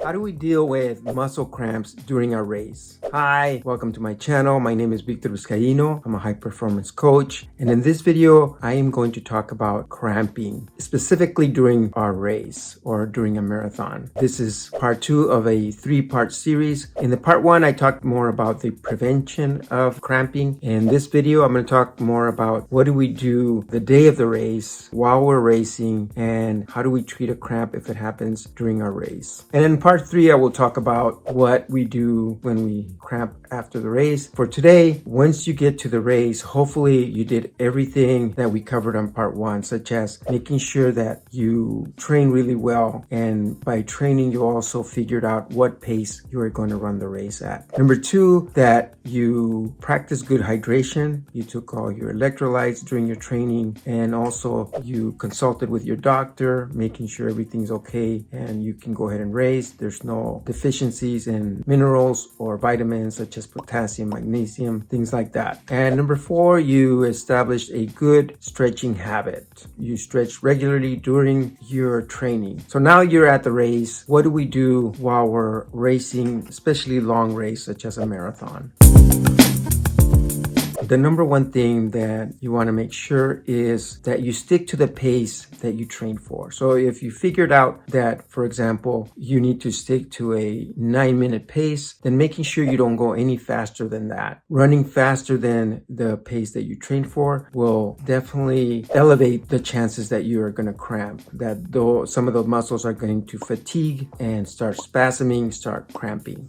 How do we deal with muscle cramps during our race? Hi, welcome to my channel. My name is Victor Vizcaino. I'm a high performance coach. And in this video, I am going to talk about cramping, specifically during our race or during a marathon. This is part 2 of a 3-part series. In the part 1, I talked more about the prevention of cramping. In this video, I'm going to talk more about what do we do the day of the race, while we're racing, and how do we treat a cramp if it happens during our race. And in part 3, I will talk about what we do when we cramp after the race. For today, once you get to the race, hopefully you did everything that we covered on part 1, such as making sure that you train really well. And by training, you also figured out what pace you are going to run the race at. Number 2, that you practice good hydration. You took all your electrolytes during your training, and also you consulted with your doctor, making sure everything's okay and you can go ahead and race. There's no deficiencies in minerals or vitamins such as potassium, magnesium, things like that. And number 4, you established a good stretching habit. You stretch regularly during your training. So now you're at the race. What do we do while we're racing, especially long race such as a marathon? The number one thing that you want to make sure is that you stick to the pace that you train for. So if you figured out that, for example, you need to stick to a 9-minute pace, then making sure you don't go any faster than that. Running faster than the pace that you trained for will definitely elevate the chances that you are going to cramp, that though some of the muscles are going to fatigue and start spasming, start cramping.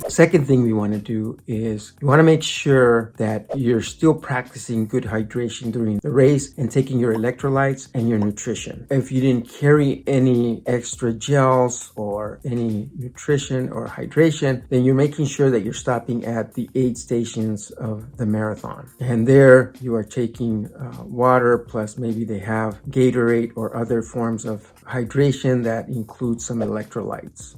Second thing we want to do is you want to make sure that you're still practicing good hydration during the race and taking your electrolytes and your nutrition. If you didn't carry any extra gels or any nutrition or hydration, then you're making sure that you're stopping at the aid stations of the marathon. And there you are taking water, plus maybe they have Gatorade or other forms of hydration that include some electrolytes.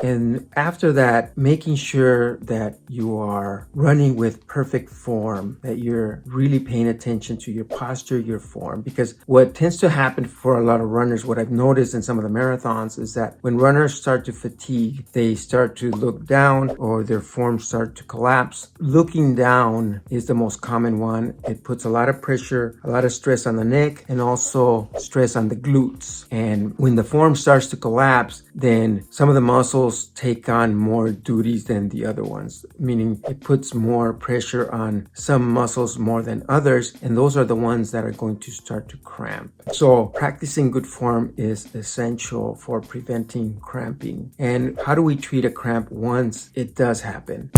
And after that, making sure that you are running with perfect form, that you're really paying attention to your posture, your form. Because what tends to happen for a lot of runners, what I've noticed in some of the marathons, is that when runners start to fatigue, they start to look down or their forms start to collapse. Looking down is the most common one. It puts a lot of pressure, a lot of stress on the neck, and also stress on the glutes. And when the form starts to collapse, then some of the muscles take on more duties than the other ones, meaning it puts more pressure on some muscles more than others, and those are the ones that are going to start to cramp. So practicing good form is essential for preventing cramping. And how do we treat a cramp once it does happen?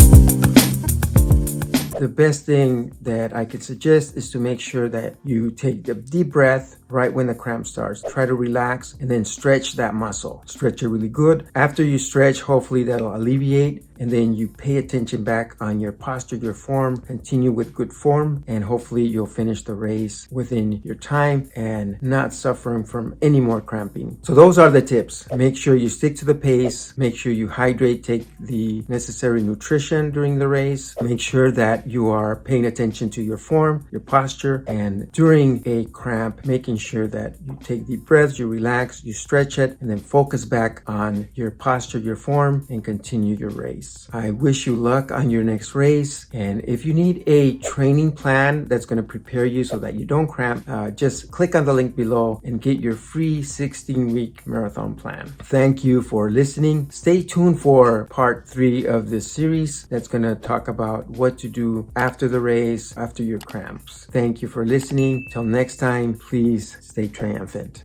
The best thing that I could suggest is to make sure that you take a deep breath right when the cramp starts. Try to relax and then stretch that muscle. Stretch it really good. After you stretch, hopefully that'll alleviate, and then you pay attention back on your posture, your form, continue with good form, and hopefully you'll finish the race within your time and not suffering from any more cramping. So those are the tips. Make sure you stick to the pace. Make sure you hydrate, take the necessary nutrition during the race. Make sure that you are paying attention to your form, your posture, and during a cramp, making sure that you take deep breaths, you relax, you stretch it, and then focus back on your posture, your form, and continue your race. I wish you luck on your next race. And if you need a training plan that's going to prepare you so that you don't cramp, just click on the link below and get your free 16-week marathon plan. Thank you for listening. Stay tuned for part 3 of this series that's going to talk about what to do after the race, after your cramps. Thank you for listening. Till next time, please stay triumphant.